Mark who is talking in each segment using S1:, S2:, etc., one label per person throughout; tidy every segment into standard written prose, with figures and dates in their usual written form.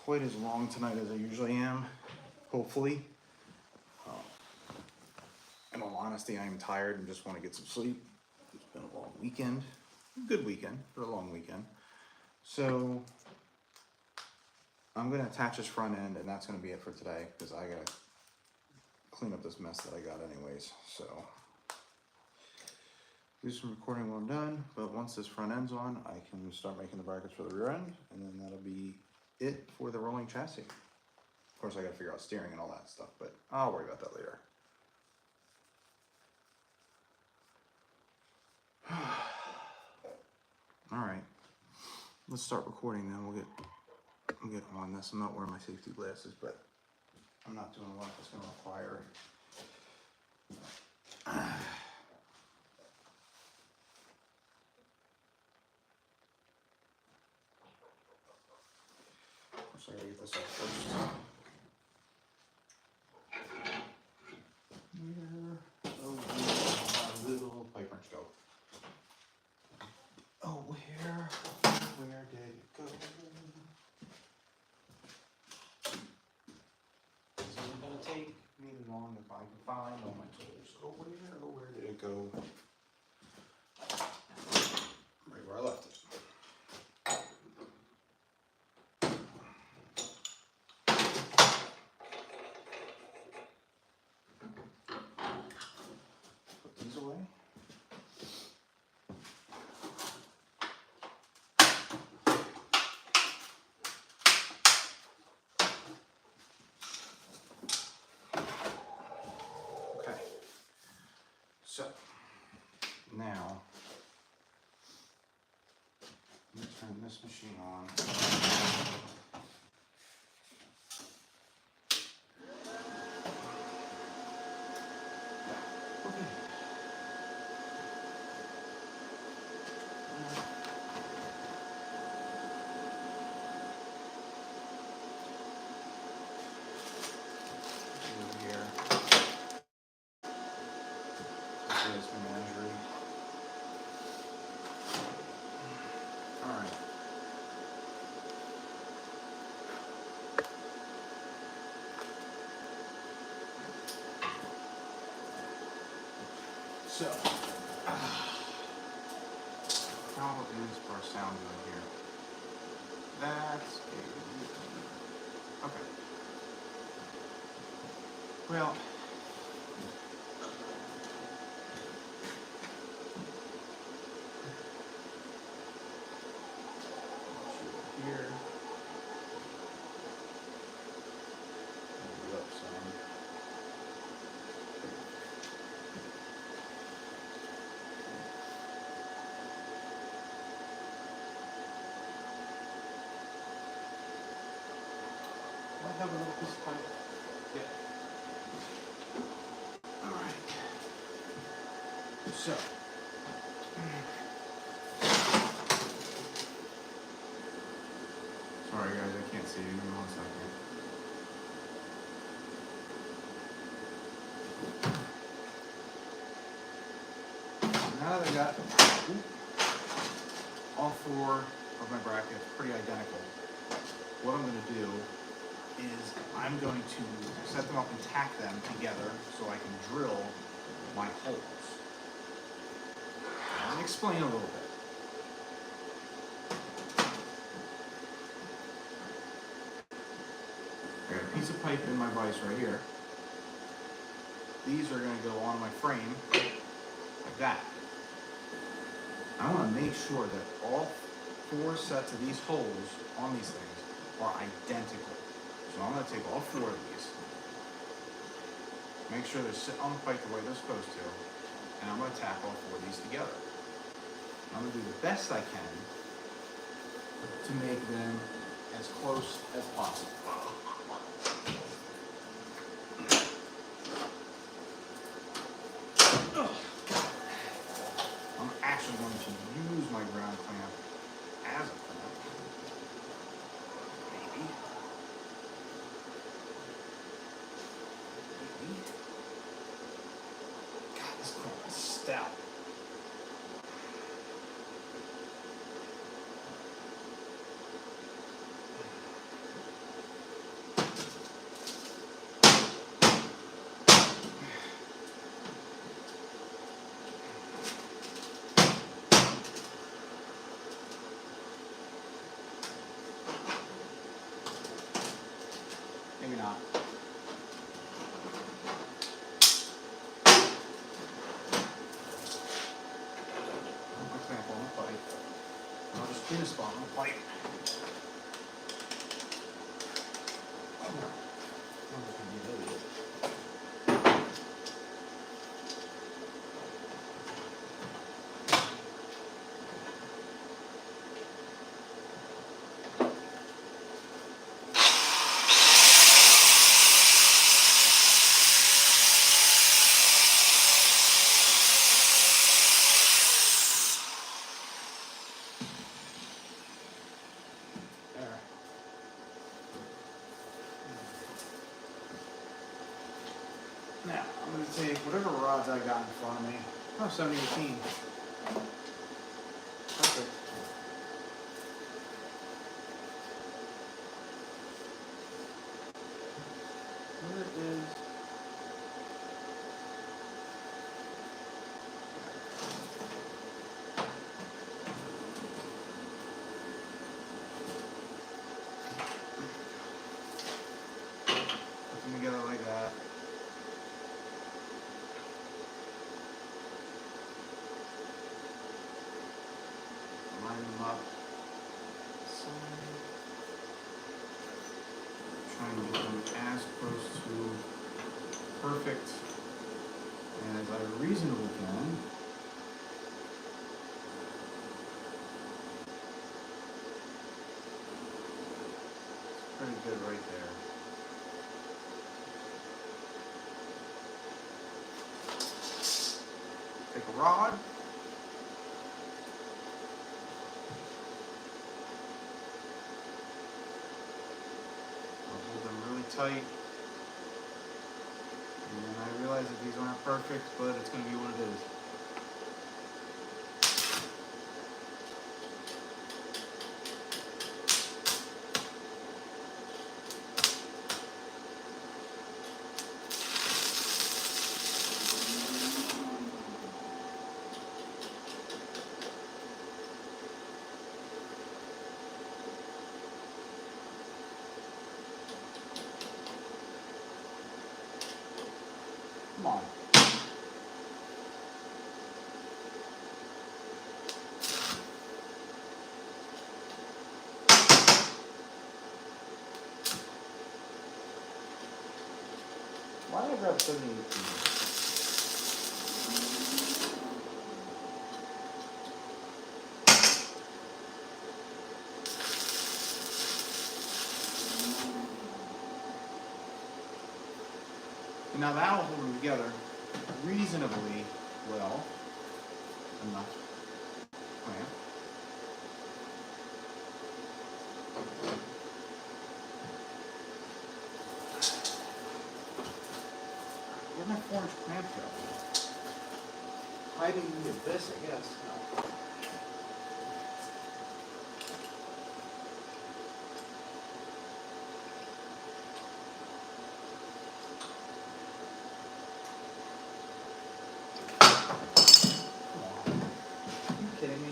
S1: quite as long tonight as I usually am, hopefully. In all honesty, I am tired and just want to get some sleep. It's been a long weekend, good weekend, but a long weekend. So I'm going to attach this front end, and that's going to be it for today, because I got to clean up this mess that I got anyways. So do some recording when I'm done, but once this front end's on, I can start making the brackets for the rear end, and then that'll be it for the rolling chassis. Of course, I got to figure out steering and all that stuff, but I'll worry about that later. All right, let's start recording then. We'll get on this. I'm not wearing my safety glasses, but I'm not doing a lot that's going to require. Of course, I gotta get this up first. Where? Oh, my little pipe wrench go? Oh, where did it go? This isn't gonna take me long if I can find all my tools. Oh, where did it go? Right where I left it. Put these away. Okay. So now let me turn this machine on. Okay. Over here. This is menagerie. All right. So, how is our sound doing here? That's okay. Well, here. Move it up some. I have a little piece of pipe. Yeah. All right. So. Sorry guys, I can't see you. Give me 1 second. Now that I got all 4 of my brackets pretty identical, what I'm going to do is I'm going to set them up and tack them together so I can drill my holes. Let me explain a little bit. I got a piece of pipe in my vise right here. These are going to go on my frame like that. I want to make sure that all 4 sets of these holes on these things are identical. So I'm going to take all 4 of these, make sure they're sitting on the pipe the way they're supposed to, and I'm going to tack all 4 of these together. I'm going to do the best I can to make them as close as possible. I'm actually going to use my ground clamp as a clamp. Maybe. God, this clamp is stout. maybe not. Put my clamp on the pipe. I'll just clean a spot on the pipe. Now, I'm going to take whatever rods I got in front of me. Oh, 7018. Perfect. Where is... Put them together like that. Line them up. Trying to get them as close to perfect and as I reasonably can. It's pretty good right there. Take a rod. Tight, and then I realize that these aren't perfect, but it's going to be what it is. Come on. Why did I grab 7018? Now that'll hold them together reasonably well enough. Clamp. Where'd my 4-inch clamp go? Hiding in the abyss, I guess. No. Kidding me?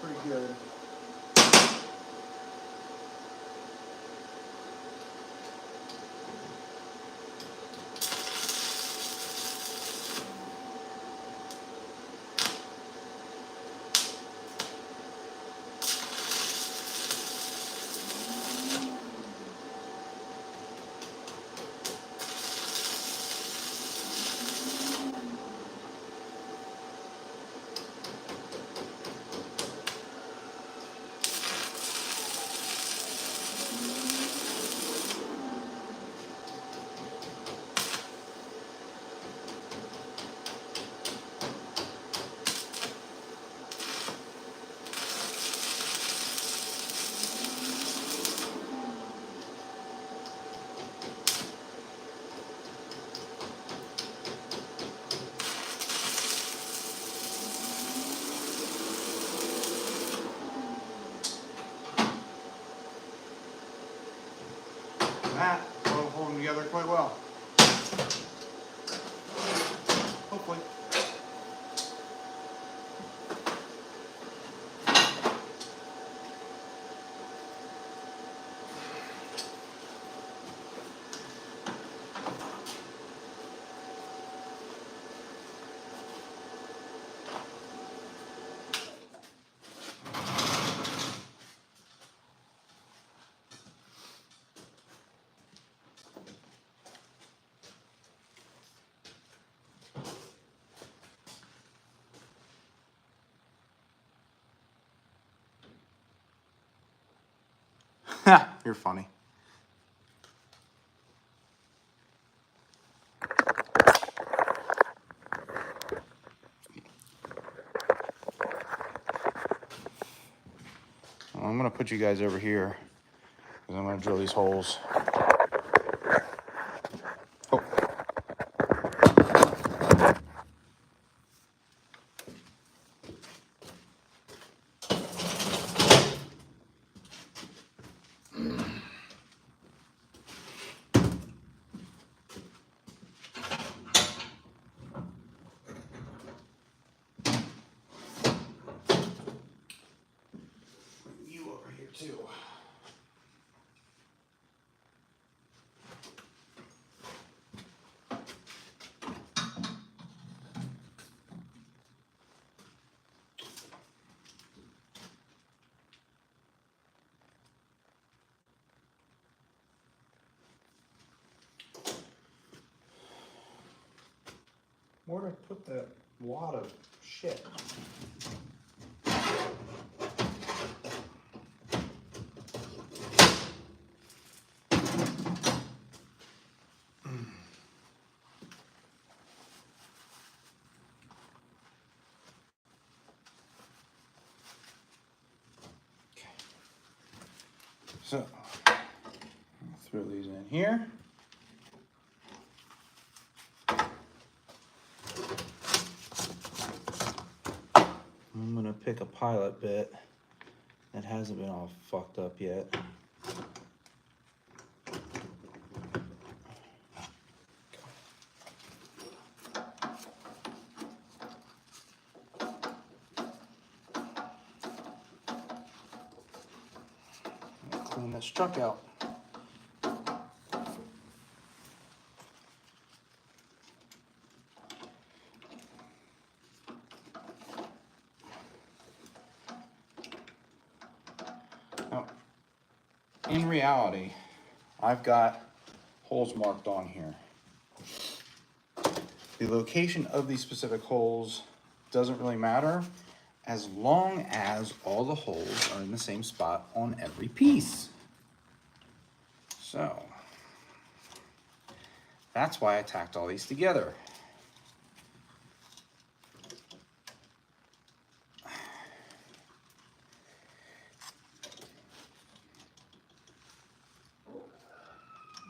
S1: Pretty good. quite well. Hopefully. Ha, you're funny. Well, I'm gonna put you guys over here because I'm gonna drill these holes. Oh. You over here too. Where did I put that wad of shit? So, I'll throw these in here. I'm gonna pick a pilot bit that hasn't been all fucked up yet. Clean this truck out. Now, in reality, I've got holes marked on here. The location of these specific holes doesn't really matter as long as all the holes are in the same spot on every piece. So, that's why I tacked all these together.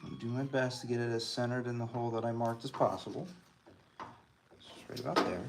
S1: I'll do my best to get it as centered in the hole that I marked as possible. Just right about there.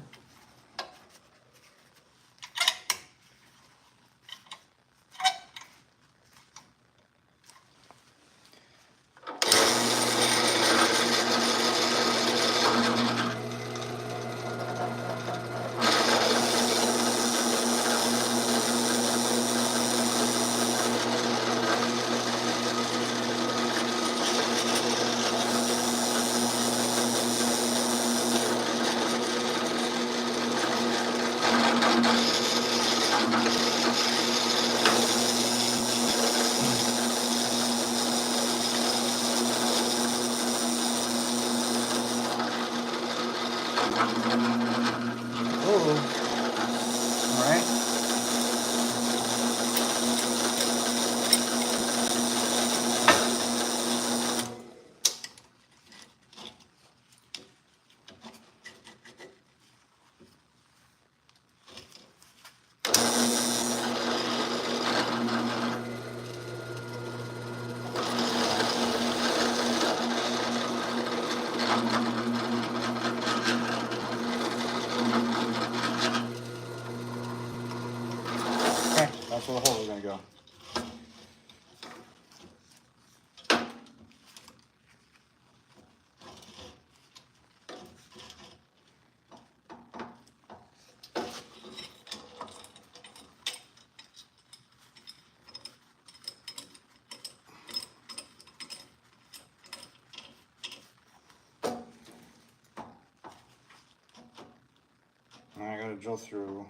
S1: going to drill through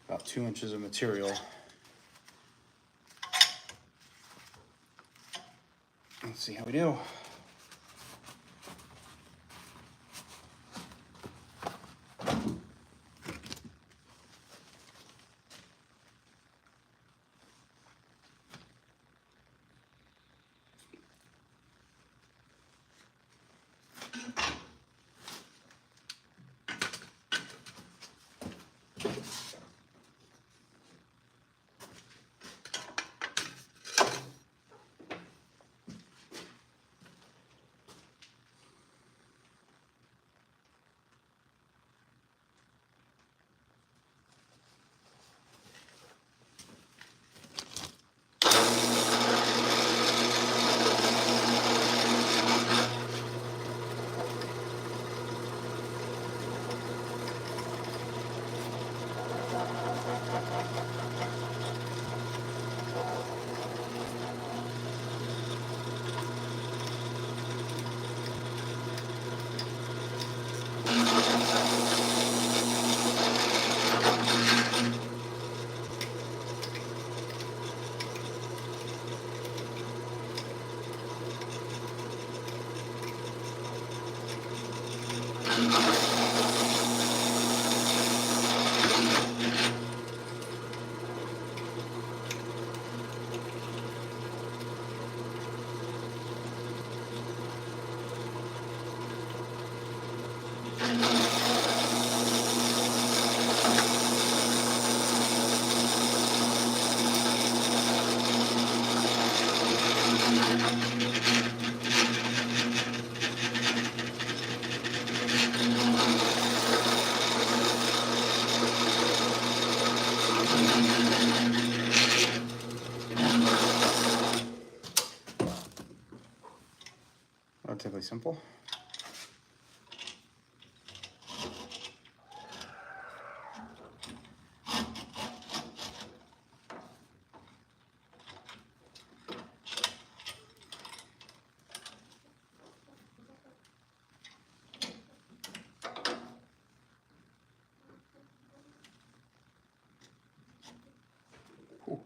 S1: about 2 inches of material. Let's see how we do. Relatively simple. Cool.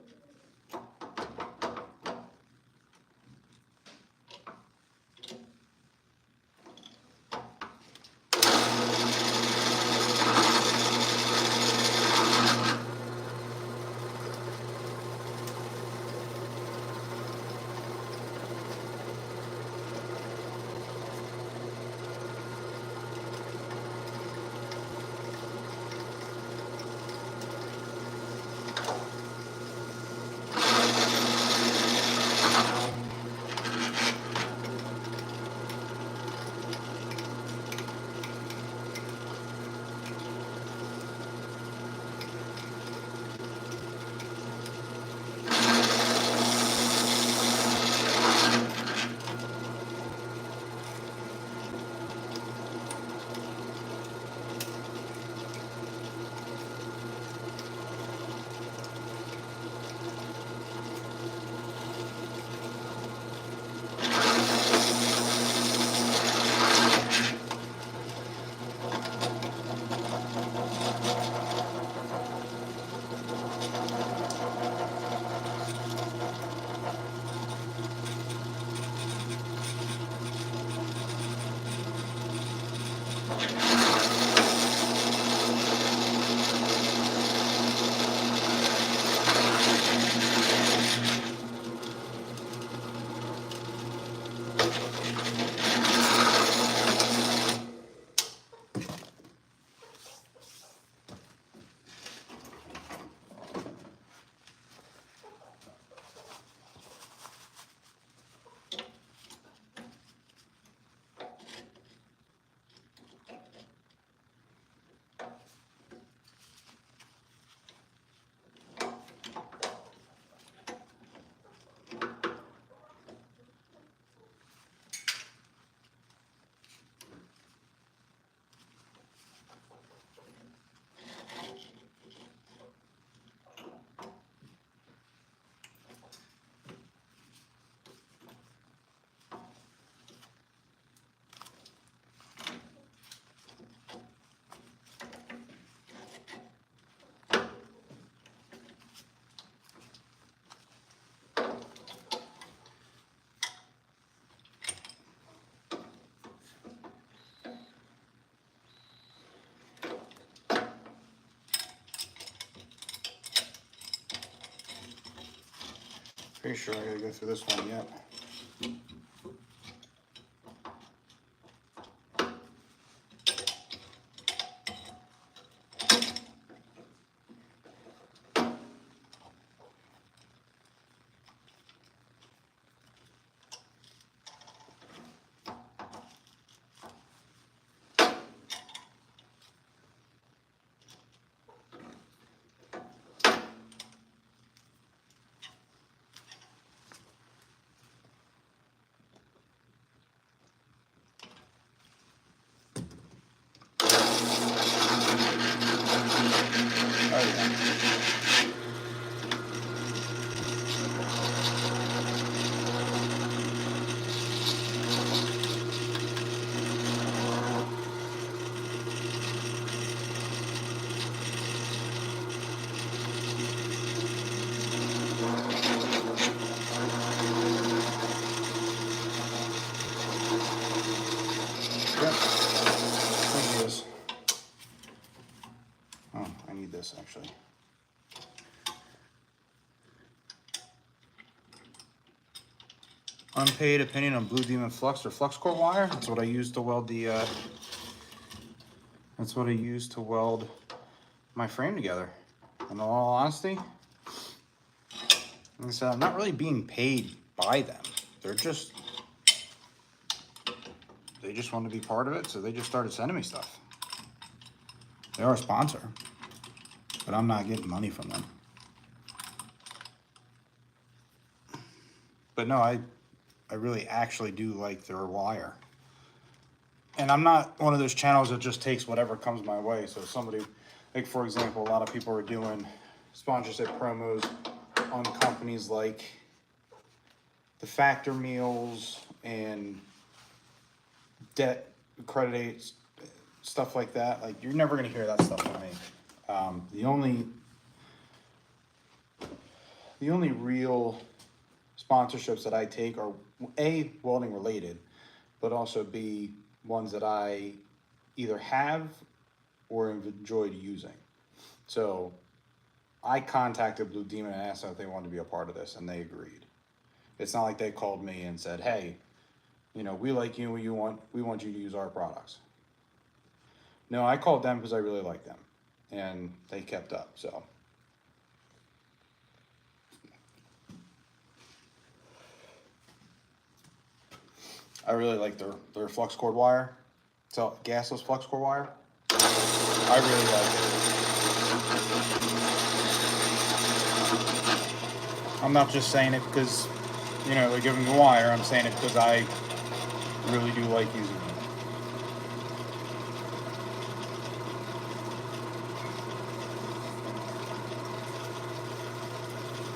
S1: Pretty sure I gotta go through this one yet. Yep. There he is. Oh, I need this actually. Unpaid opinion on Blue Demon flux or flux core wire. That's what I use to weld the. That's what I use to weld my frame together. In all honesty, like I said, I'm not really being paid by them. They just want to be part of it, so they just started sending me stuff. They are a sponsor, but I'm not getting money from them. But no, I really actually do like their wire. And I'm not one of those channels that just takes whatever comes my way. So somebody, like for example, a lot of people are doing sponsorship promos on companies like the Factor Meals and Debt Accredited, stuff like that. Like, you're never going to hear that stuff from me. The only real sponsorships that I take are A, welding related, but also B, ones that I either have or have enjoyed using. So I contacted Blue Demon and asked them if they wanted to be a part of this, and they agreed. It's not like they called me and said, hey, you know, we like you, we want you to use our products. No, I called them because I really like them, and they kept up, so. I really like their flux cord wire. It's a gasless flux cord wire. I really like it. I'm not just saying it because, you know, they're giving me wire. I'm saying it because I really do like using it.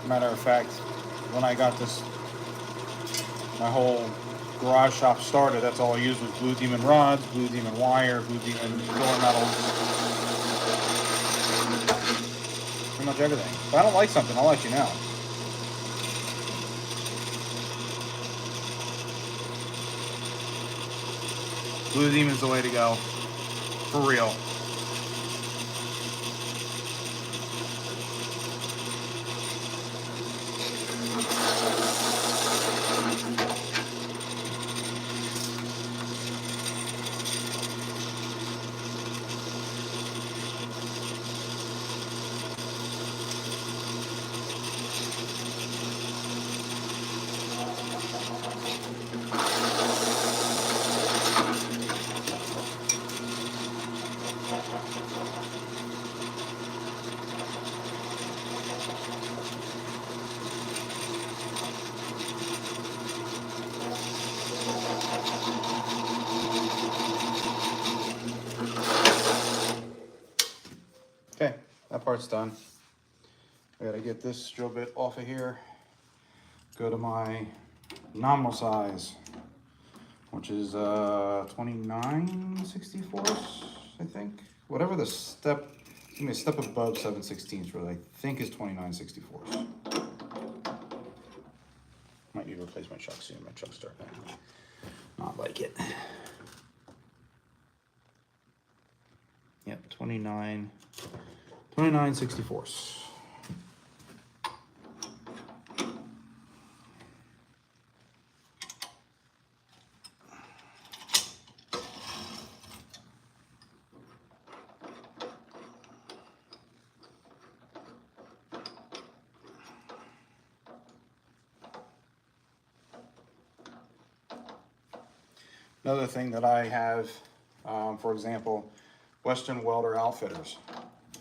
S1: Matter of fact, when I got this, my whole garage shop started, that's all I used was Blue Demon rods, Blue Demon wire, Blue Demon door metals. Pretty much everything. If I don't like something, I'll let you know. Blue Demon's the way to go. For real. Okay, that part's done. I gotta get this drill bit off of here. Go to my nominal size, which is 29/64, I think. Whatever the step, give me a step above 7/16, really. I think is 29/64. Might need to replace my chuck soon. My chuck's starting to not like it. Yep, 29/64. Another thing that I have, for example, Western Welder Outfitters.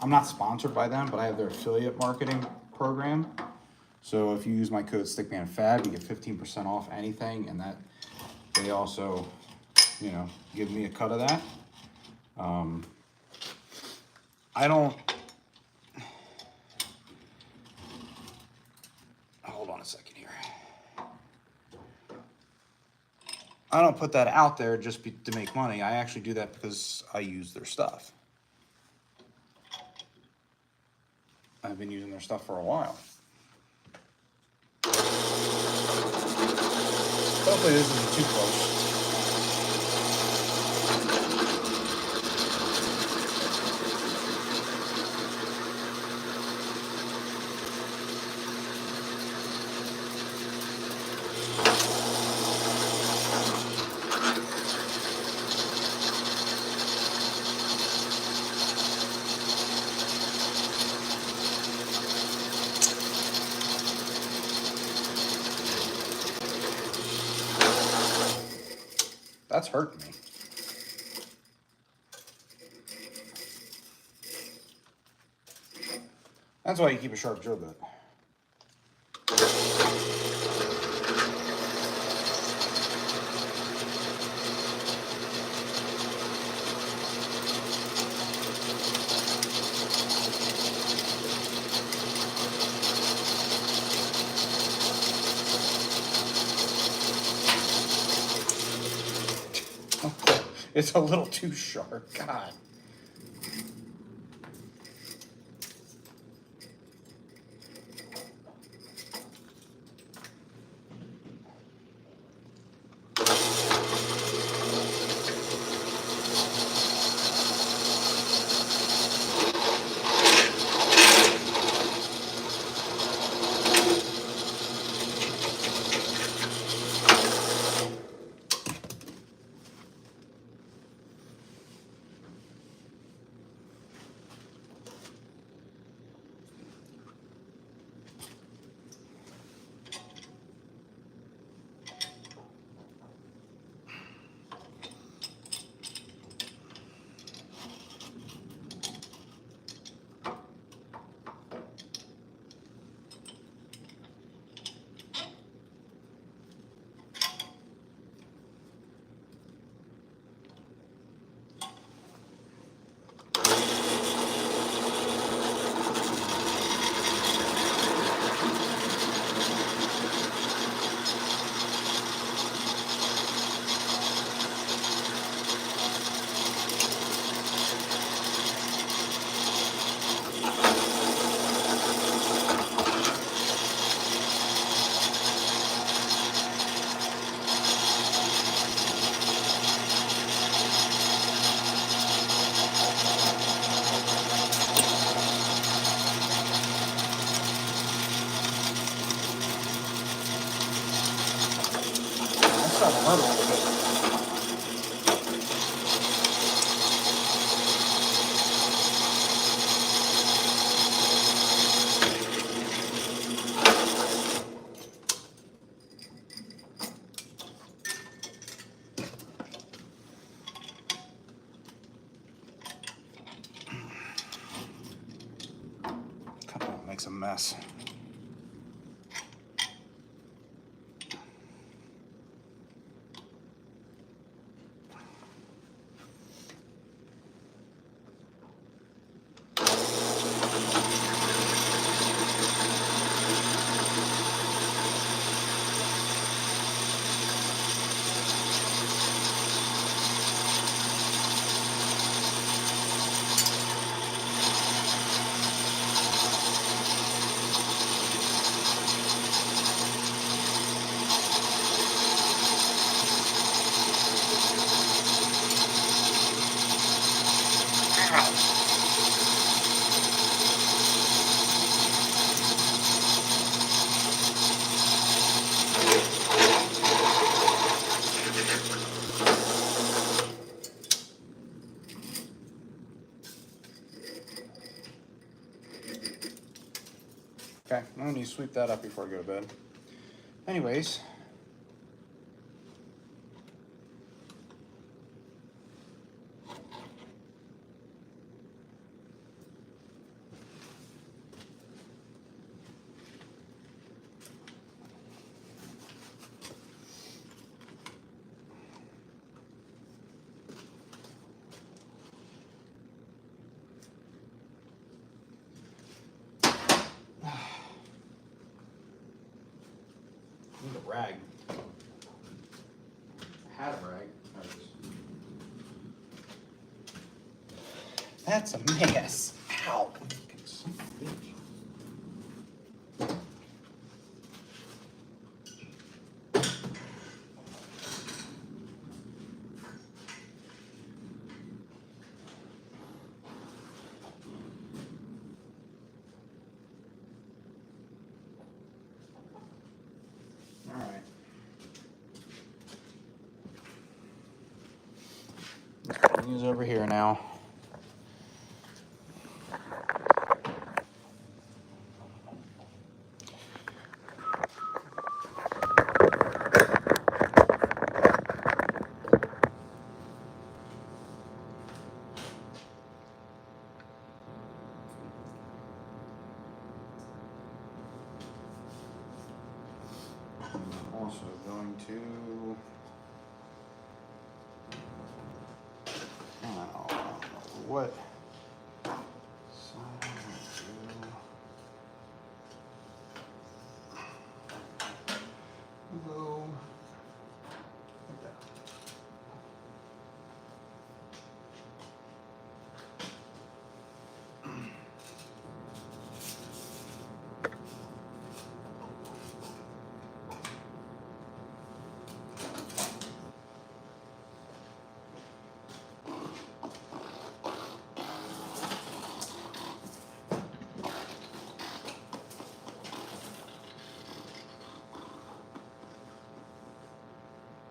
S1: I'm not sponsored by them, but I have their affiliate marketing program. So if you use my code StickmanFab, you get 15% off anything, and that they also, you know, give me a cut of that. I don't. Hold on a second here. I don't put that out there just to make money. I actually do that because I use their stuff. I've been using their stuff for a while. Hopefully this isn't too close. That's hurting me. That's why you keep a sharp drill bit. It's a little too sharp. God. That's starting to hurt a little bit. Come on, makes a mess. Okay, I'm gonna need to sweep that up before I go to bed. Anyways, rag. I had a rag. There it is. That's a mess. Ow. Son of a bitch. These over here now. I'm also going to what side to go like that.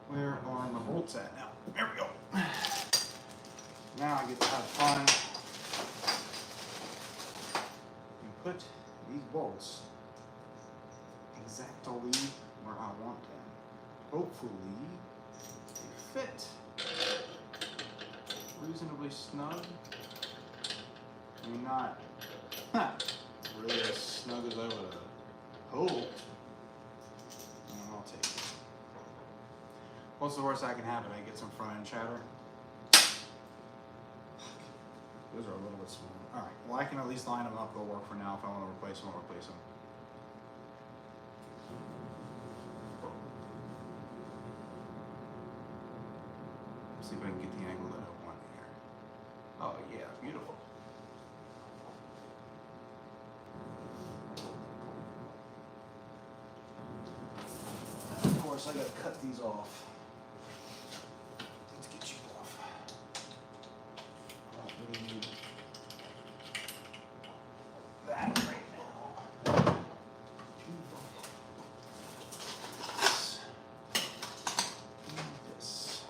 S1: Where are my bolts at now? There we go. Now I get to have fun and put these bolts exactly where I want them. Hopefully they fit reasonably snug. I mean, not really as snug as I would have hoped. I'll take it. What's the worst that can happen? I get some front end chatter. Those are a little bit small. All right, well I can at least line them up. They'll work for now. If I want to replace them, I'll replace them. See if I can get the angle that I want here. Oh yeah, beautiful. Of course, I gotta cut these off. Let's get you off. I don't really need that right now. This.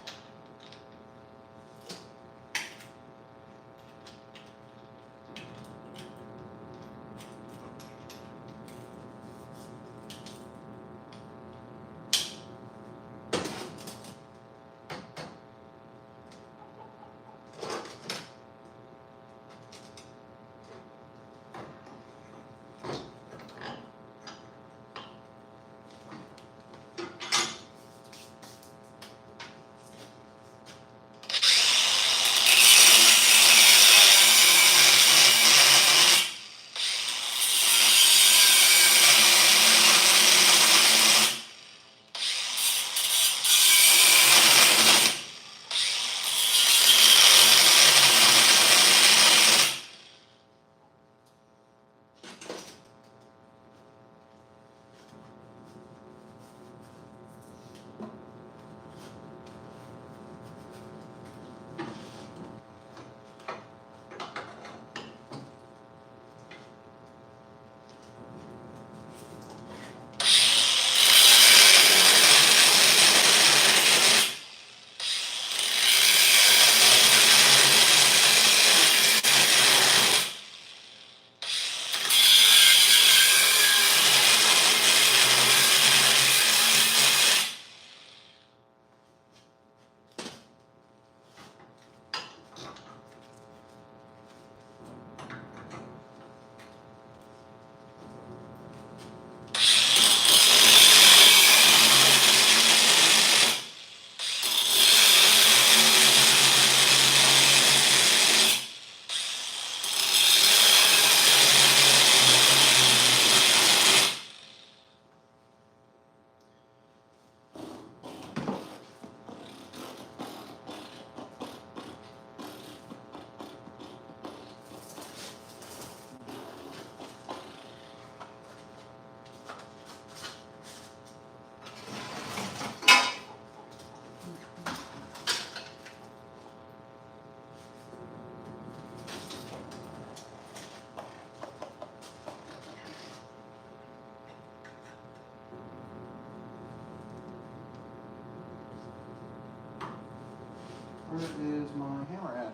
S1: Where is my hammer at?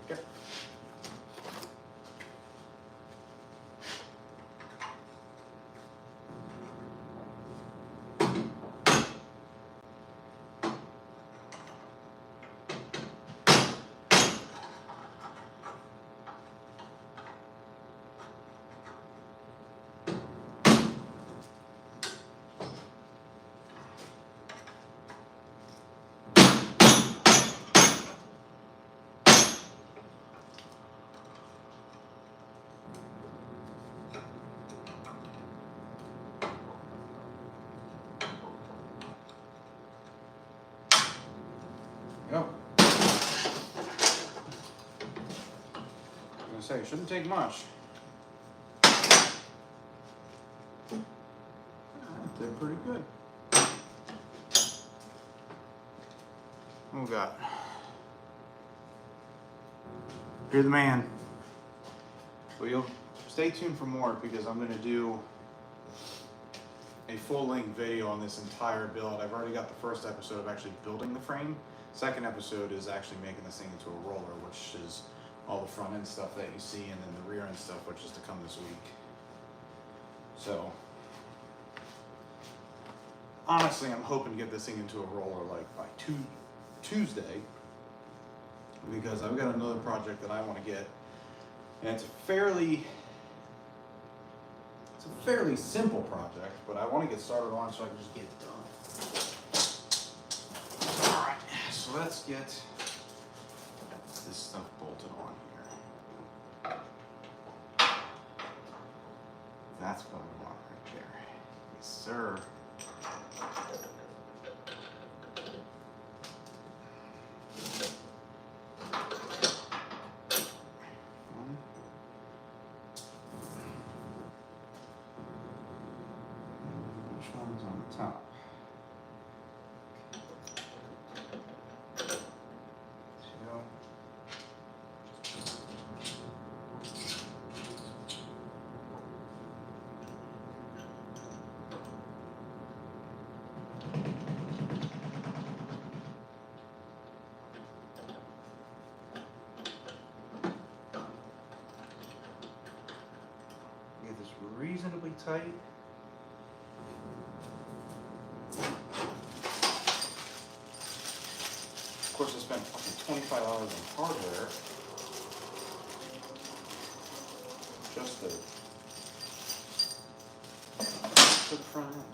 S1: Okay. Go. I was gonna say, it shouldn't take much. That did pretty good. What we got? You're the man. Well, you'll stay tuned for more because I'm gonna do a full-length video on this entire build. I've already got the first episode of actually building the frame. Second episode is actually making this thing into a roller, which is all the front end stuff that you see, and then the rear end stuff, which is to come this week. So, honestly, I'm hoping to get this thing into a roller like by Tuesday, because I've got another project that I want to get, and it's a fairly simple project, but I want to get started on it so I can just get it done. Alright, so let's get this stuff bolted on here. That's what I want right there. Yes, sir. Which one's on the top? Get this reasonably tight. Of course, I spent fucking $25 on hardware just to the front end.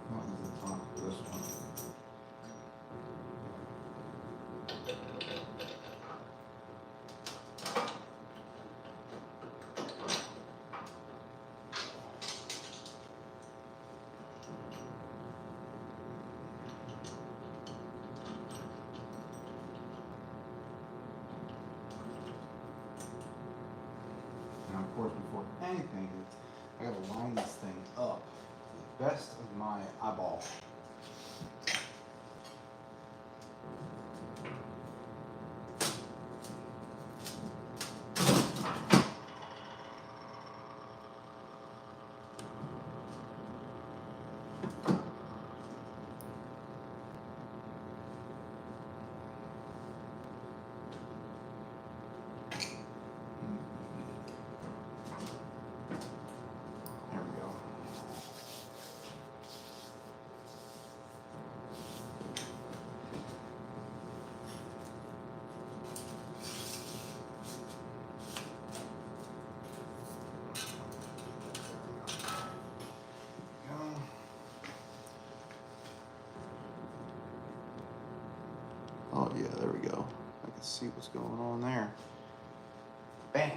S1: What was the top of this one? Now, of course, before anything, I gotta line this thing up to the best of my eyeball. There we go. Oh yeah, there we go. I can see what's going on there. Bam.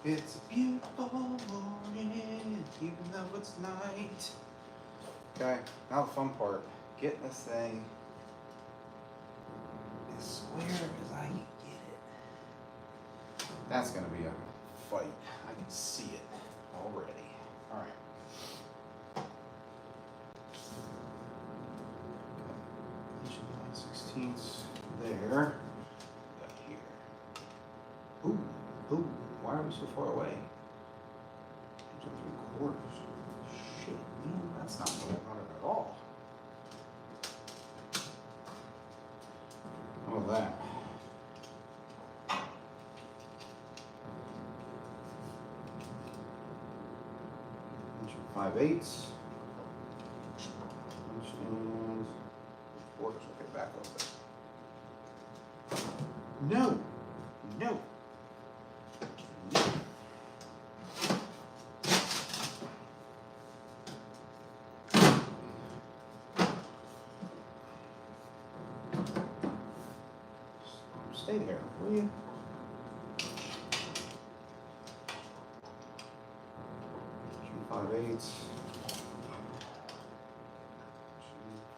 S1: It's a beautiful morning, even though it's night. Okay, now the fun part. Getting this thing as square as I That's gonna be a fight. I can see it already. All right. 16ths there. Got here. Ooh, ooh. Why are we so far away? 2 3/4. Shit, man, that's not what I wanted at all. How about that? 5/8. And 4/4. Okay, back over. No, no. Stay there, will you? 5/8.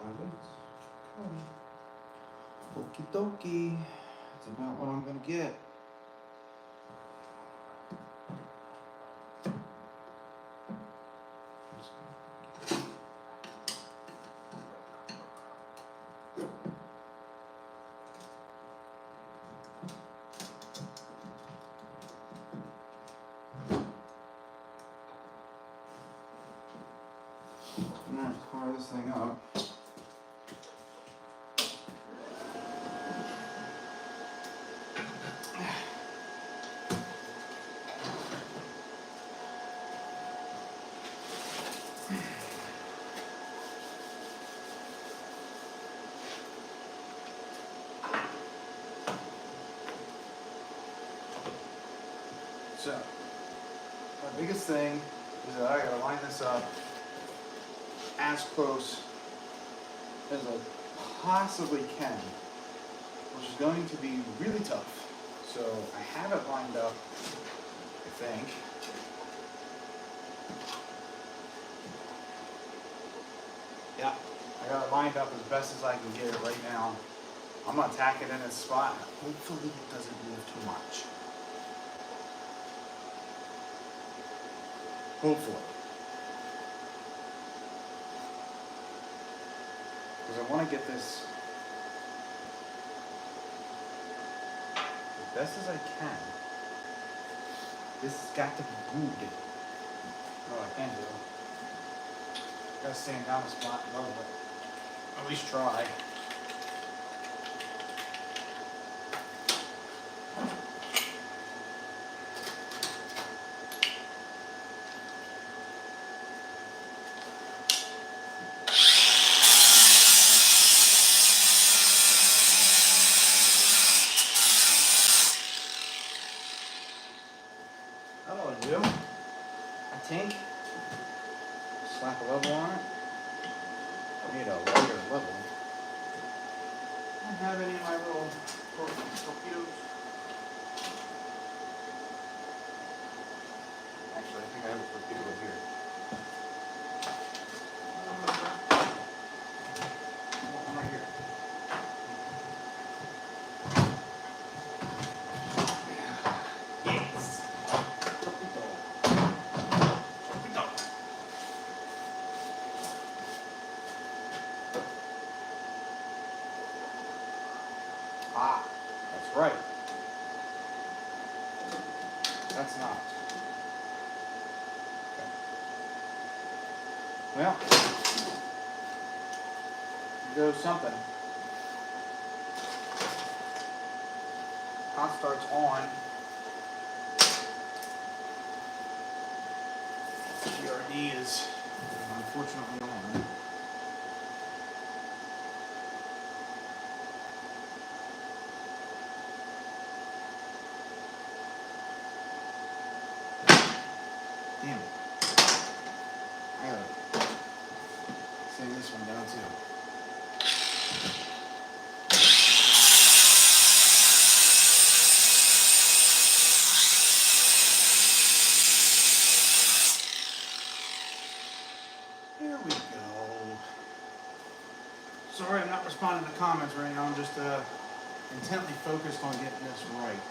S1: 5/8. Okie dokie. That's about what I'm gonna get. I'm gonna fire this thing up. So, my biggest thing is that I gotta line this up as close as I possibly can, which is going to be really tough. So I have it lined up, I think. Yeah, I got it lined up as best as I can get it right now. I'm gonna tack it in its spot. Hopefully it doesn't move too much. Hopefully. Because I want to get this as best as I can. This has got to be good. No, I can't do it. Gotta stand down a spot and level it. At least try. That'll do. I think. Slap a level on it. I need a lighter level. I don't have any of my little torpedoes. Actually, I think I have a torpedo here. One right here. Yes. Torpedo. Torpedo. Ah, that's right. That's not. Okay. Well, here goes something. Hot starts on. GRD is unfortunately on. Damn it. I gotta sand this one down too. Here we go. Sorry I'm not responding to comments right now. I'm just intently focused on getting this right.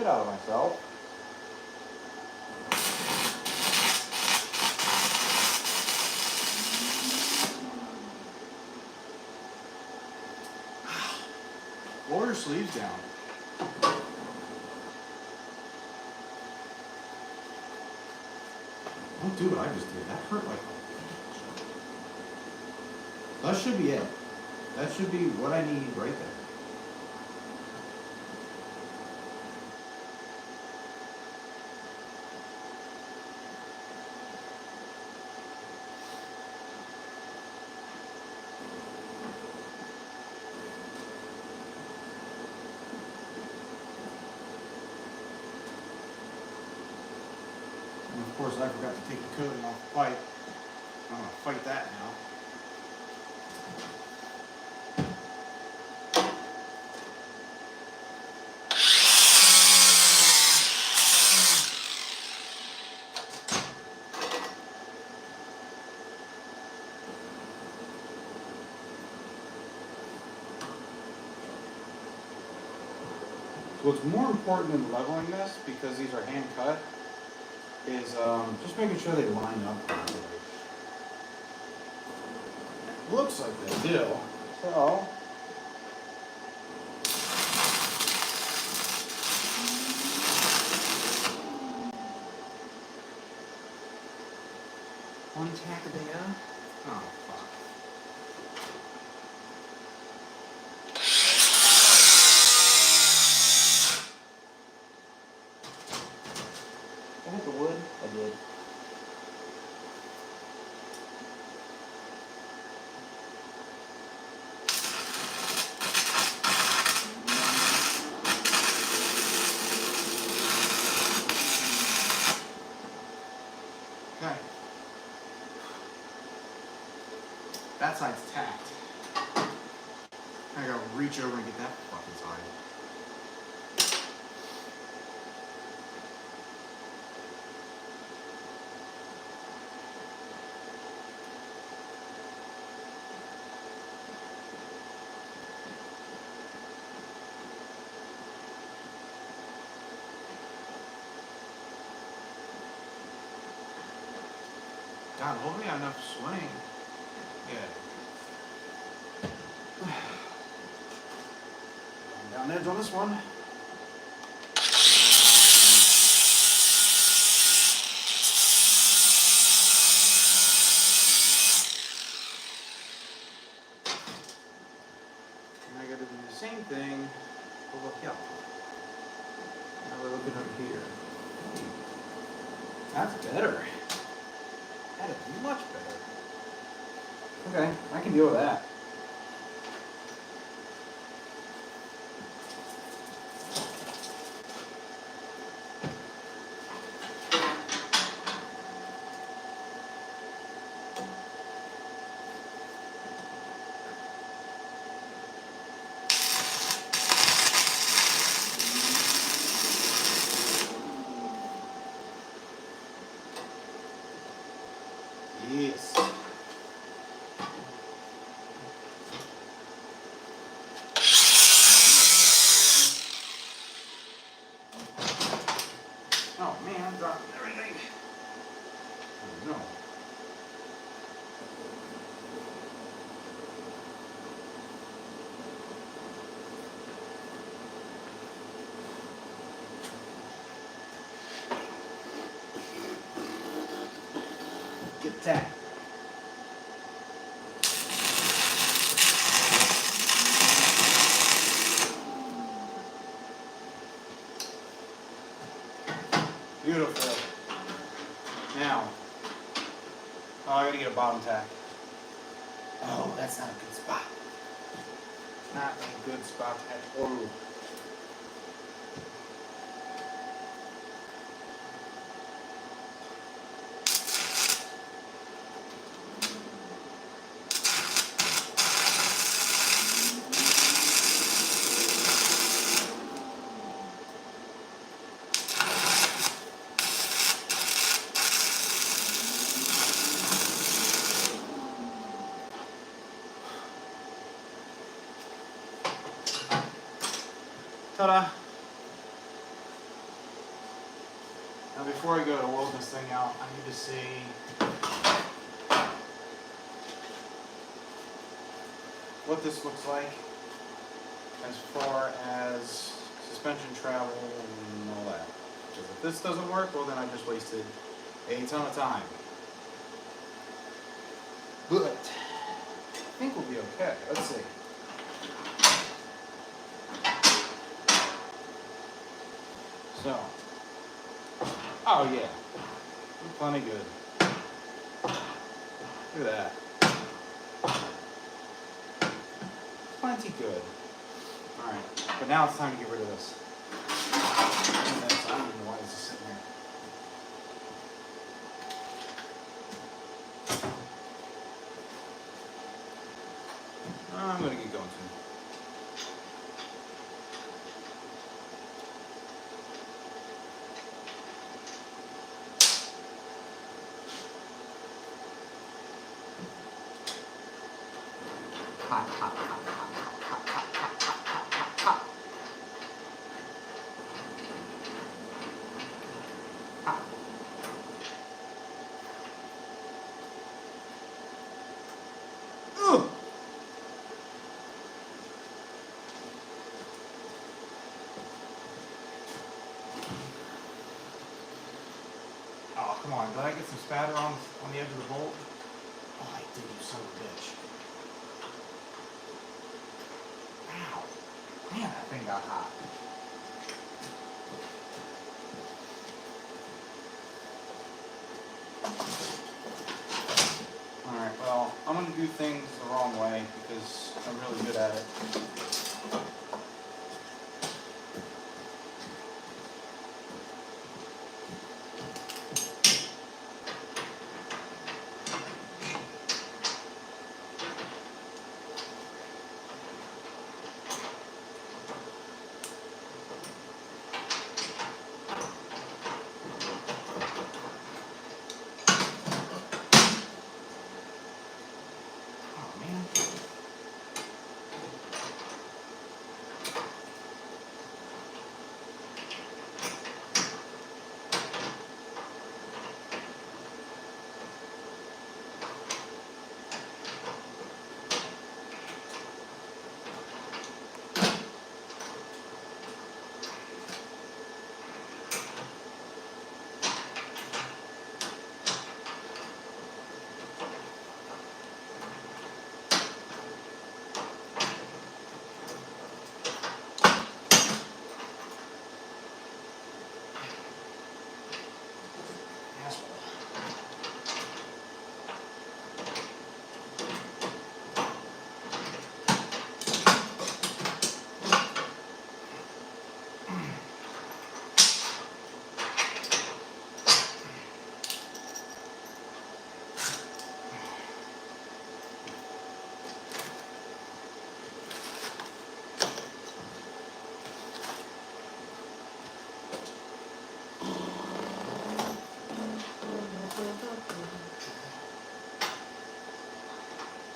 S1: shit out of myself. Roll your sleeves down. Don't do what I just did. That hurt like a... That should be it. That should be what I need right there. And of course I forgot to take the coating off the pipe. I'm going to fight that now. What's more important than leveling this, because these are hand cut, is just making sure they line up properly. Looks like they do. So one tack there. Oh fuck. I hit the wood? I did. Okay. That side's tacked. I gotta reach over and get that fucking side. God, hopefully I have enough swing. Yeah. Down edge on this one. And I gotta do the same thing over here. Now we're looking up here. That's better. That is much better. Okay, I can deal with that. Yes. Oh man, I'm dropping everything. Oh no. Get that. Beautiful. Now, oh, I gotta get a bottom tack. Oh, that's not a good spot. Not a good spot at all. Ta-da! before I go to weld this thing out, I need to see what this looks like as far as suspension travel and all that. Because if this doesn't work, well then I just wasted a ton of time. But I think we'll be okay. Let's see. So, oh yeah, plenty good. Look at that. Plenty good. Alright, but now it's time to get rid of this. I don't even know why this is sitting there. I'm going to get going soon. Hot, hot, hot, hot, hot, hot, hot, hot, hot, hot, hot. Hot. Ugh. Oh, come on. Did I get some spatter on the edge of the bolt? Oh, I did, you son of a bitch. Ow. Man, that thing got hot. Alright, well, I'm going to do things the wrong way because I'm really good at it.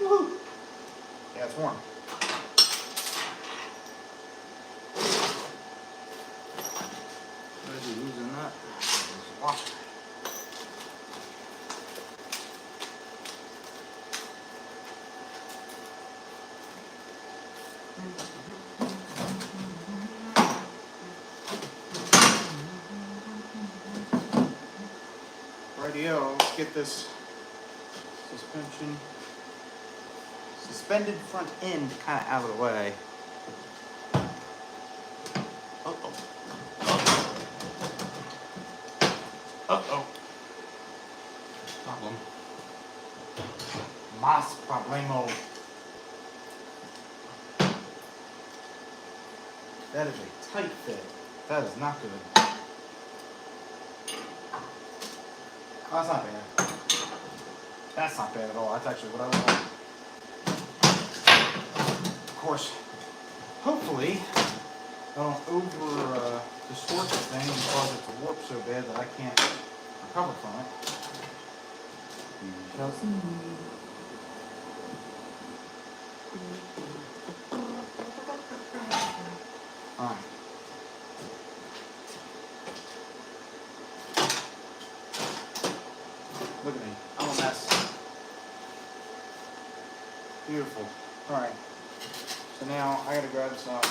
S1: Woo! Yeah, it's warm. What is he losing that? Wash. Radio, let's get this suspended front end kind of out of the way. Uh-oh. Uh-oh. Problem. Mas problemo. That is a tight fit. That is not good. Oh, that's not bad. That's not bad at all. That's actually what I want. Of course, hopefully, I don't over distort the thing and cause it to warp so bad that I can't recover from it. We shall see. Alright. Beautiful. All right. So now I gotta grab some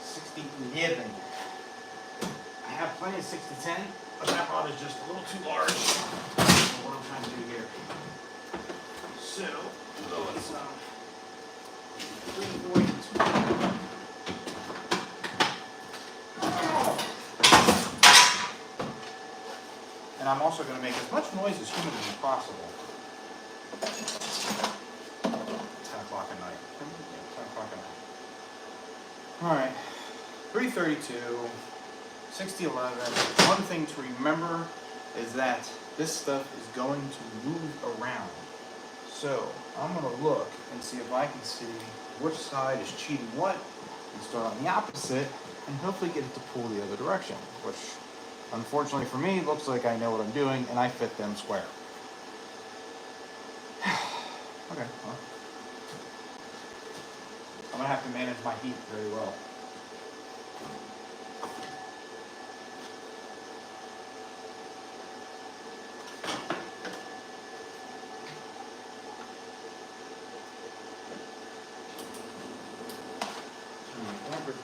S1: 6011. I have plenty of 6010, but that rod is just a little too large for what I'm trying to do here. So we'll go with some 342. And I'm also going to make as much noise as humanly possible. 10 o'clock at night. Yeah, 10 o'clock at night. All right. 332, 6011. One thing to remember is that this stuff is going to move around. So I'm going to look and see if I can see which side is cheating what, and start on the opposite, and hopefully get it to pull the other direction, which unfortunately for me looks like I know what I'm doing and I fit them square. Okay, well, I'm going to have to manage my heat very well.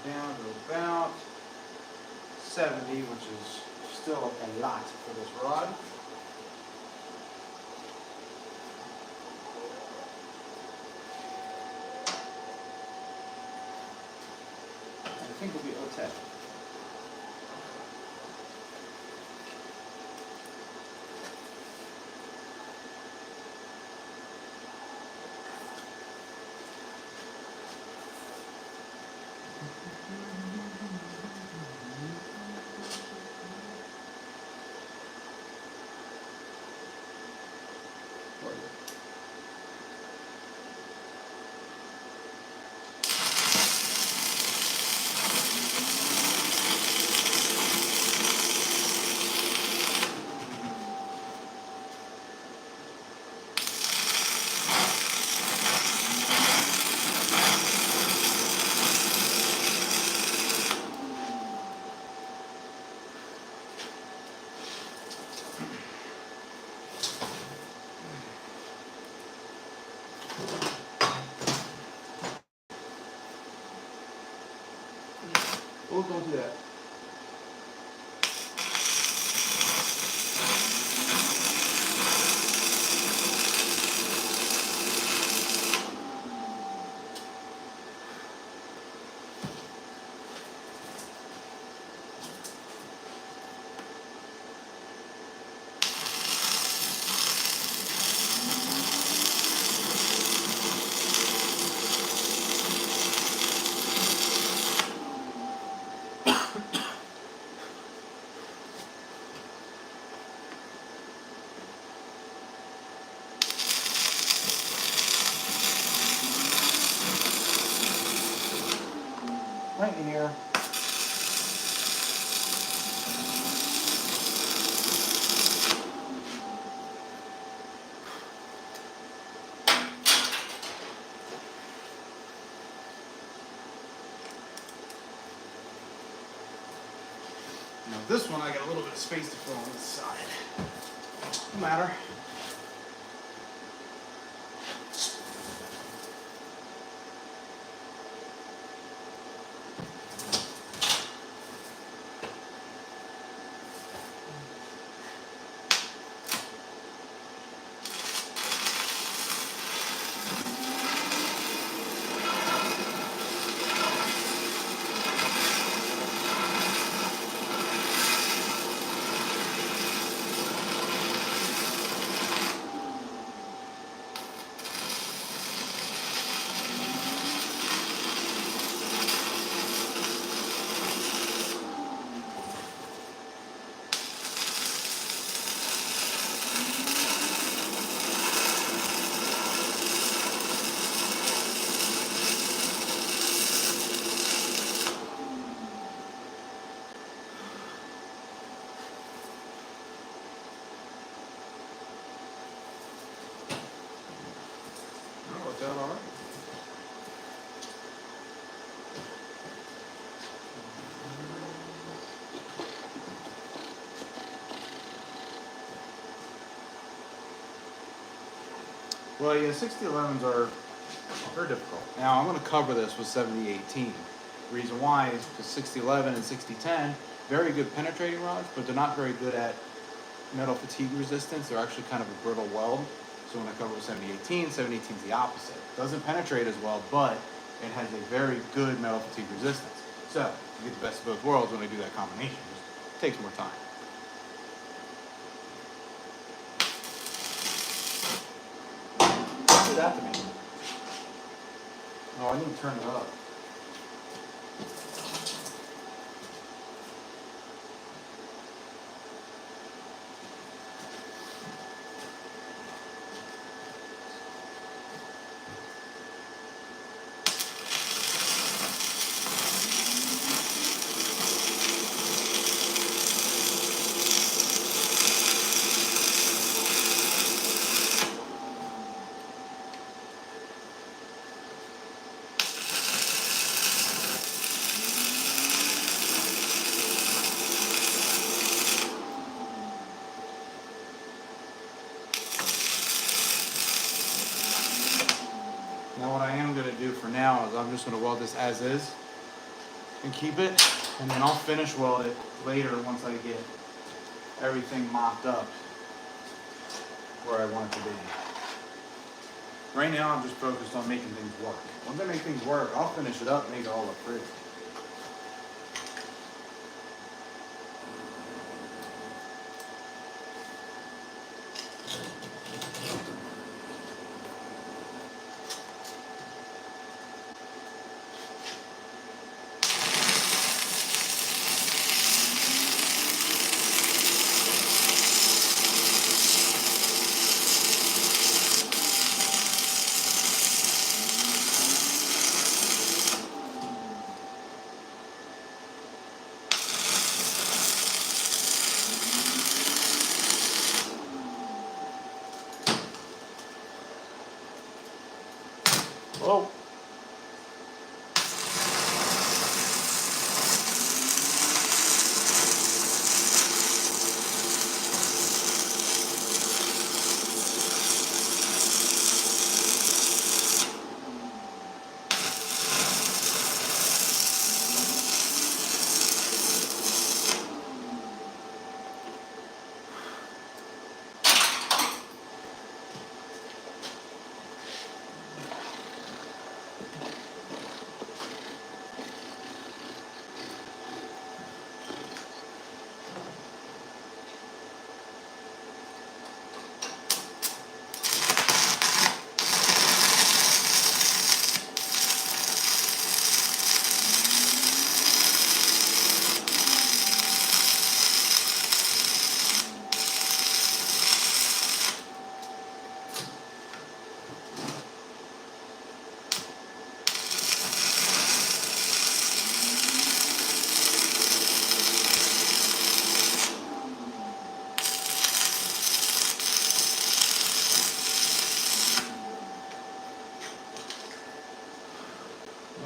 S1: Down to about 70, which is still a lot for this rod. I think we'll be okay. Oh, don't do that. Right in here. Now this one I got a little bit of space to fill on this side. No matter. Well, yeah, 6011s are very difficult. Now, I'm going to cover this with 7018. The reason why is because 6011 and 6010, very good penetrating rods, but they're not very good at metal fatigue resistance. They're actually kind of a brittle weld. So when I cover with 7018, 7018 is the opposite. It doesn't penetrate as well, but it has a very good metal fatigue resistance. So you get the best of both worlds when I do that combination. It just takes more time. Don't do that to me. Oh, I need to turn it up. Now what I am going to do for now is I'm just going to weld this as is and keep it, and then I'll finish weld it later once I get everything mocked up where I want it to be. Right now I'm just focused on making things work. Once I make things work, I'll finish it up and make it all look pretty. Whoa.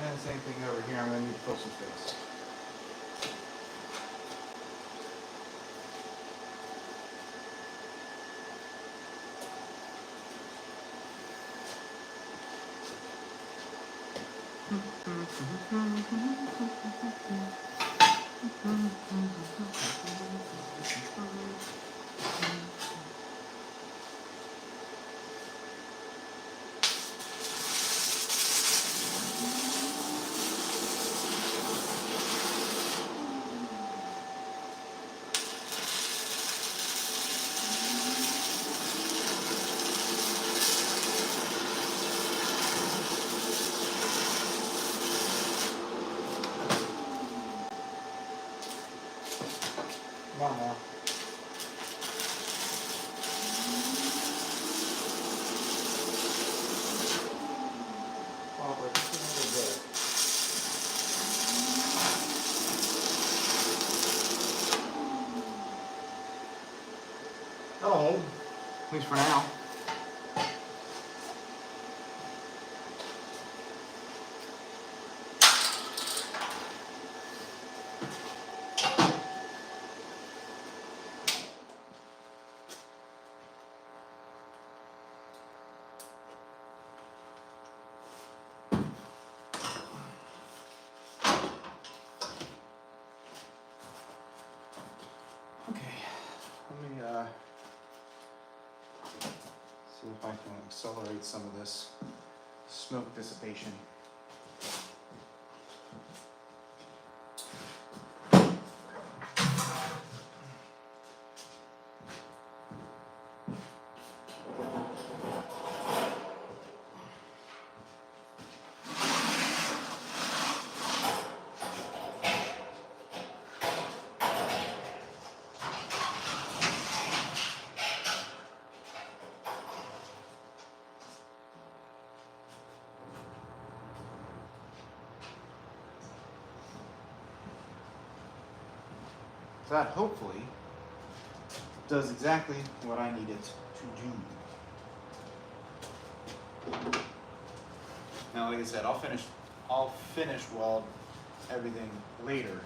S1: And same thing over here, I'm going to need to fill some space. Come on now. Oh, but this is really good. Hello. At least for now. See if I can accelerate some of this smoke dissipation. That hopefully does exactly what I need it to do. Now, like I said, I'll finish weld everything later.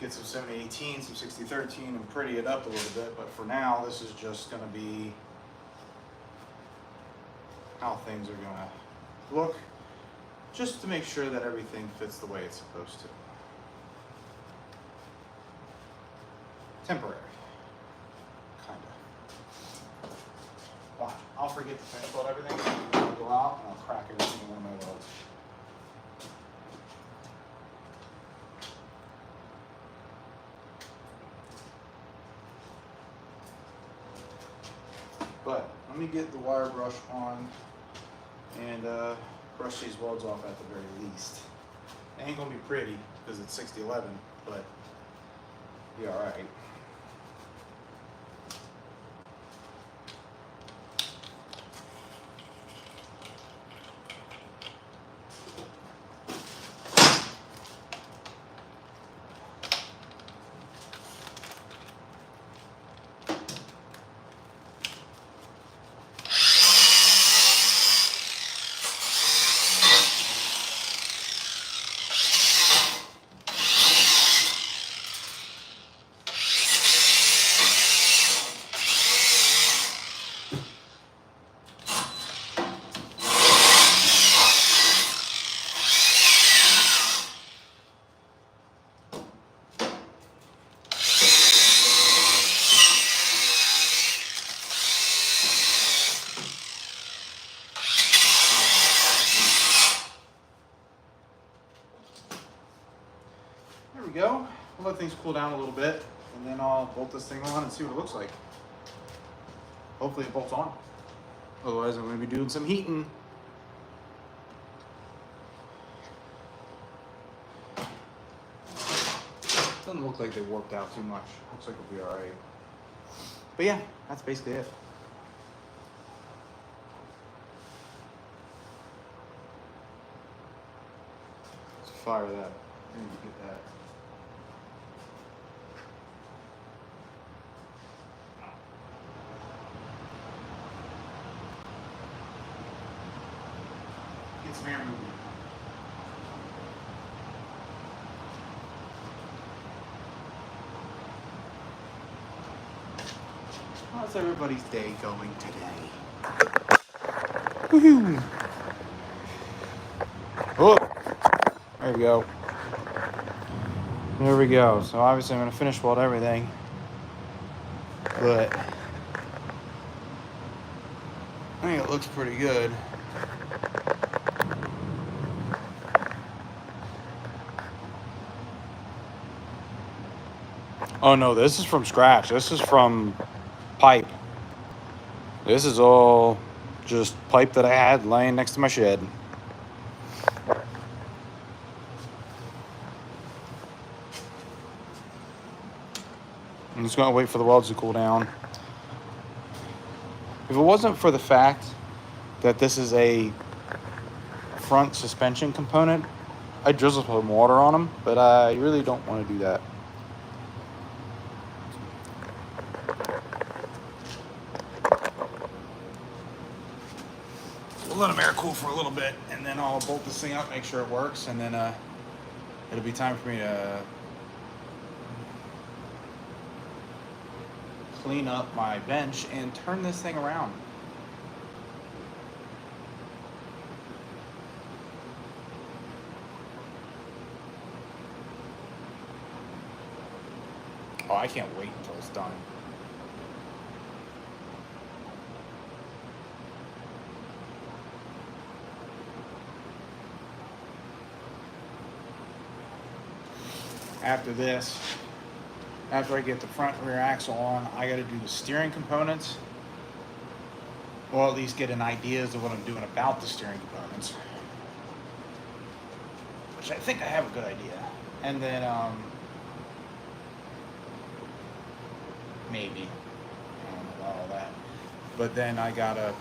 S1: Get some 7018, some 6013, and pretty it up a little bit. But for now, this is just going to be how things are going to look, just to make sure that everything fits the way it's supposed to. Temporary, kind of. Watch, I'll forget to finish weld everything, I'll go out and I'll crack everything in one of my welds. But let me get the wire brush on and brush these welds off at the very least. It ain't gonna be pretty because it's 6011, but be all right. Go. We'll let things cool down a little bit, and then I'll bolt this thing on and see what it looks like. Hopefully it bolts on. Otherwise, I'm going to be doing some heating. Doesn't look like they warped out too much. Looks like it'll be all right. But yeah, that's basically it. Let's fire that. I need to get that. Get some air moving. How's everybody's day going today? Woohoo! Oh, there we go. There we go. So obviously I'm going to finish weld everything, but I think it looks pretty good. Oh no, this is from scratch. This is from pipe. This is all just pipe that I had laying next to my shed. I'm just going to wait for the welds to cool down. If it wasn't for the fact that this is a front suspension component, I'd drizzle some water on them, but I really don't want to do that. We'll let them air cool for a little bit, and then I'll bolt this thing up, make sure it works, and then it'll be time for me to clean up my bench and turn this thing around. Oh, I can't wait until it's done. after this, after I get the front and rear axle on, I got to do the steering components. Well, at least get an idea as to what I'm doing about the steering components, which I think I have a good idea. And then maybe, I don't know about all that, but then I gotta,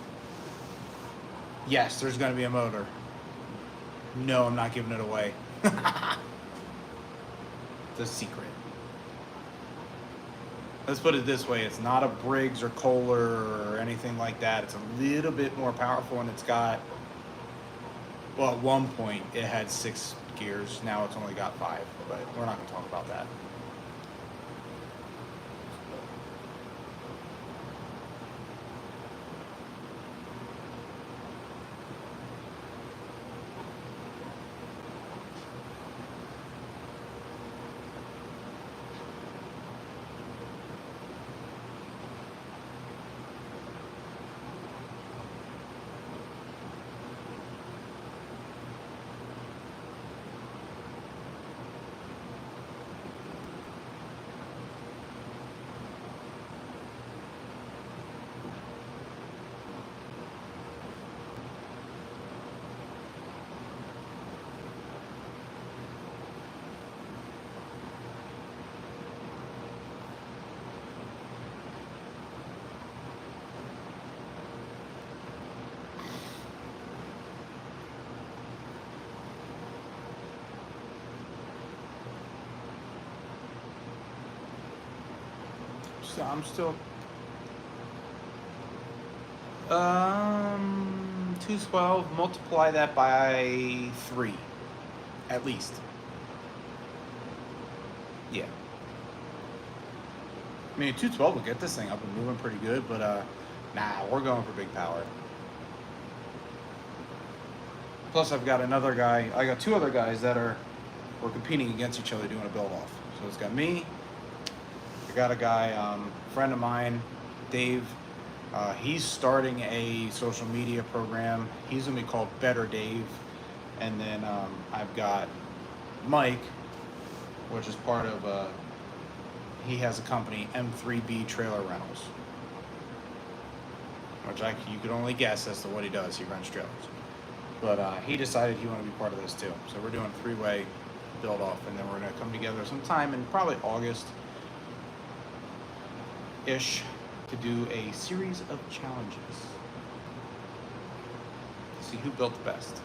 S1: yes, there's gonna be a motor. No, I'm not giving it away. It's a secret. Let's put it this way, it's not a Briggs or Kohler or anything like that. It's a little bit more powerful, and it's got, well, at one point it had 6 gears. Now it's only got 5, but we're not going to talk about that. So I'm still 212, multiply that by 3 at least. Yeah, I mean 212 will get this thing up and moving pretty good, but nah, we're going for big power. Plus I've got another guy, I got 2 other guys that we're competing against each other doing a build off. So it's got me, I got a guy, friend of mine, Dave. He's starting a social media program. He's gonna be called Better Dave. And then I've got Mike, which is part of, he has a company, M3B Trailer Rentals, which you could only guess as to what he does. He rents trailers. But he decided he wanted to be part of this too. So we're doing a 3-way build off, and then we're gonna come together sometime in probably August ish to do a series of challenges. See who built the best.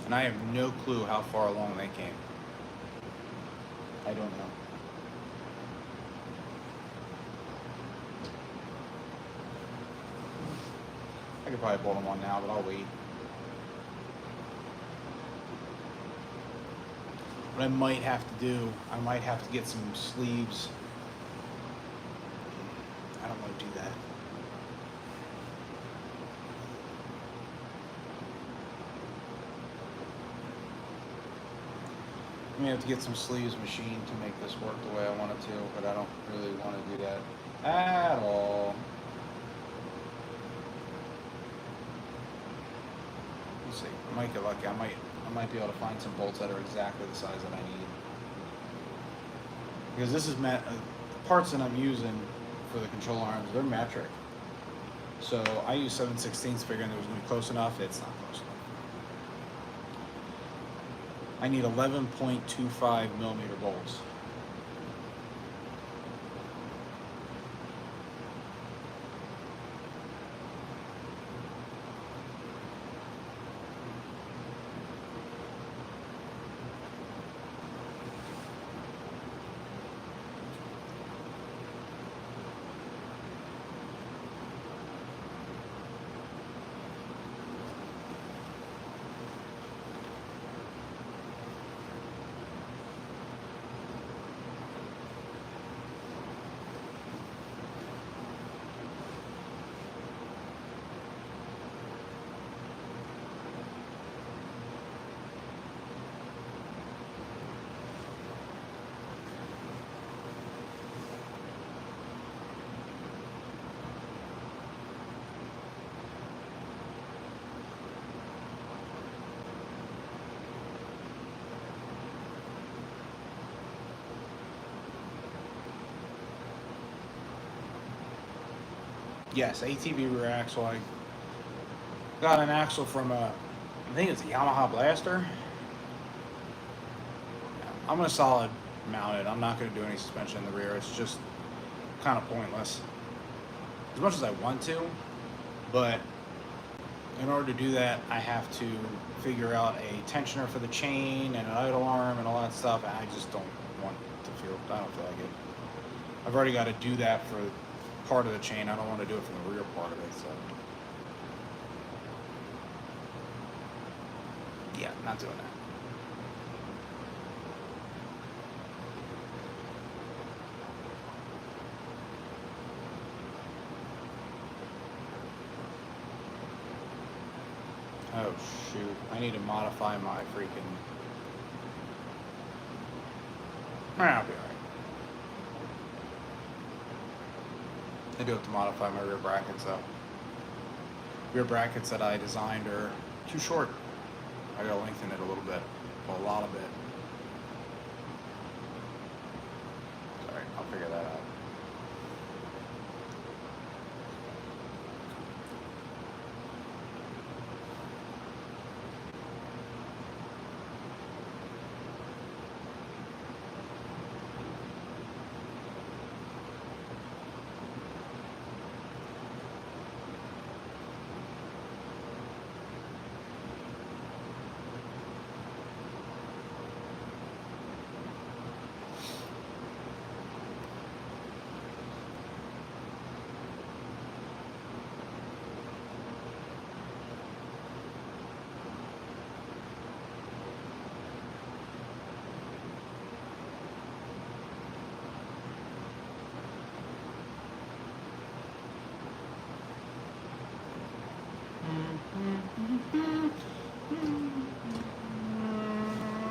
S1: And I have no clue how far along they came. I don't know. I could probably bolt them on now, but I'll wait. What I might have to do, I might have to get some sleeves. I don't want to do that. I'm gonna have to get some sleeves machined to make this work the way I want it to, but I don't really want to do that at all. Let's see. I might get lucky. I might be able to find some bolts that are exactly the size that I need. Because this is the parts that I'm using for the control arms, they're metric. So I use 7/16 figuring it was gonna be close enough. It's not close enough. I need 11.25 millimeter bolts. Yes, ATV rear axle. I got an axle from I think it's a Yamaha Blaster. I'm gonna solid mount it. I'm not gonna do any suspension in the rear. It's just kind of pointless. As much as I want to, but in order to do that, I have to figure out a tensioner for the chain and an idle arm and all that stuff. And I just don't want to feel. I don't feel like it. I've already got to do that for part of the chain. I don't want to do it for the rear part of it. So yeah, not doing that. Oh shoot, I need to modify my freaking... I'll be alright. I do have to modify my rear brackets though. Rear brackets that I designed are too short. I gotta lengthen it a little bit, a lot of it. Sorry, I'll figure that out.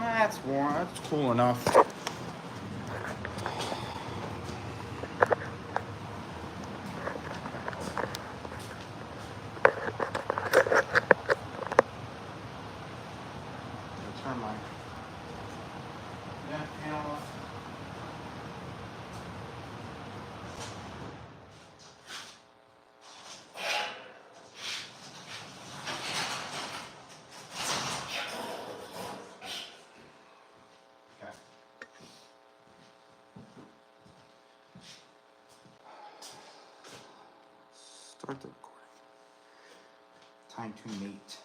S1: That's warm. That's cool enough. Turn my panel off. Okay. Start the recording. Time to mate.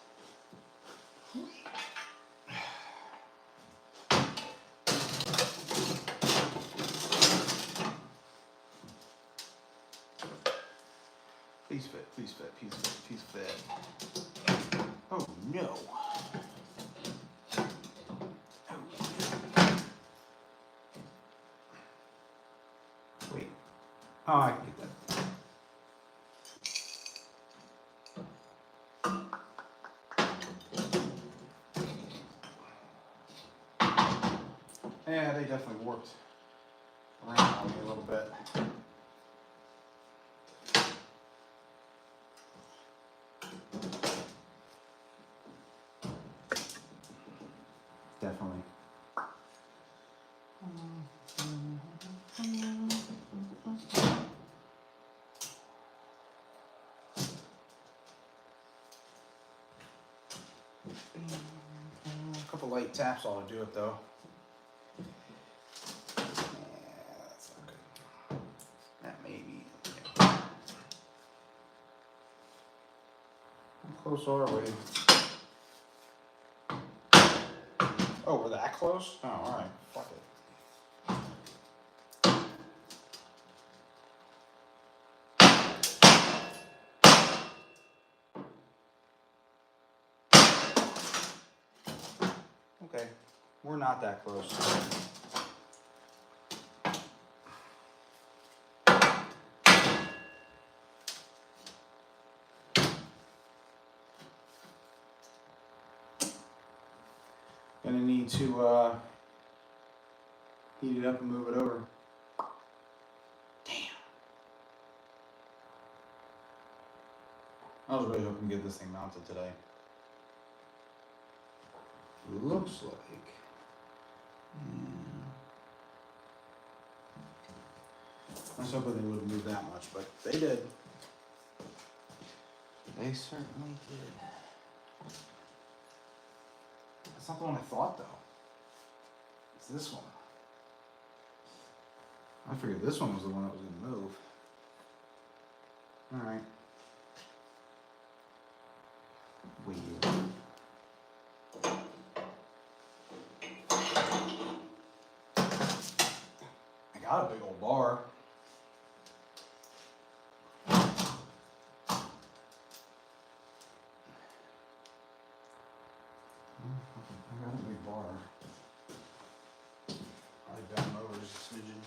S1: Please fit, please fit, please fit, please fit. Oh no. Oh. Wait. Oh, I can get that. Yeah, they definitely warped around on me a little bit. Definitely. A couple light taps ought to do it though. Yeah, that's not good. That may be. How close are we? Oh, we're that close? Oh, alright. Fuck it. Okay, we're not that close. Gonna need to heat it up and move it over. Damn. I was really hoping to get this thing mounted today. Looks like. I was hoping they wouldn't move that much, but they did. They certainly did. That's not the one I thought, though. It's this one. I figured this one was the one that was going to move. All right. Weird. I got a big old bar. I got a big bar. I'll bend them over just a smidgen.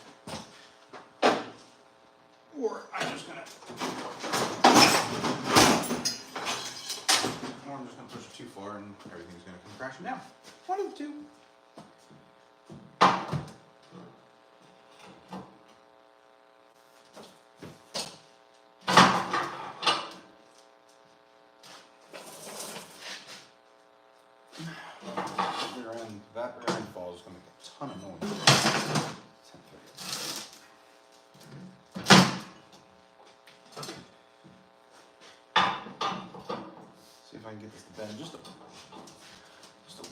S1: Or I'm just gonna push it too far and everything's gonna come crashing down. One of the two. That rear end fall is gonna make a ton of noise. 10:30. See if I can get this to bend just a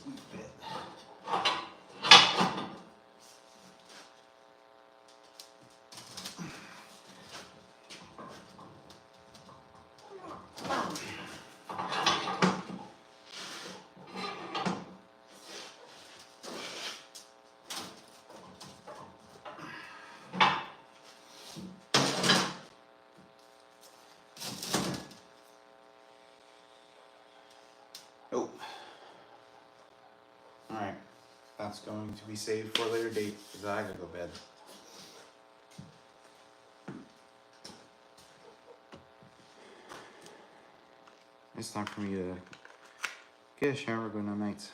S1: wee bit. Oh. Alright. That's going to be saved for a later date because I gotta go to bed. It's time for me to get a shower, go night nights.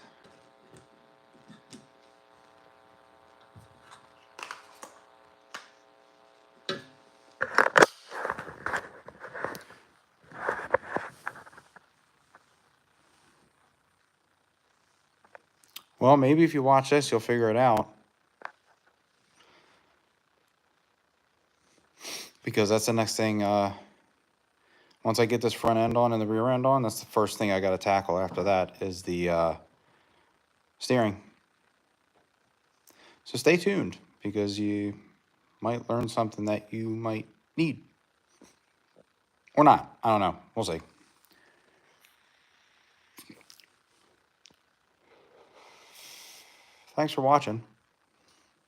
S1: Well, maybe if you watch this, you'll figure it out. Because that's the next thing. Once I get this front end on and the rear end on, that's the first thing I got to tackle after that is the steering. So stay tuned because you might learn something that you might need. Or not. I don't know. We'll see. Thanks for watching.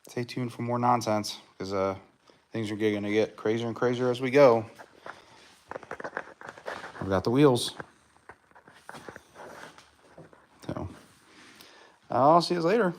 S1: Stay tuned for more nonsense because things are going to get crazier and crazier as we go. I've got the wheels. So I'll see you later.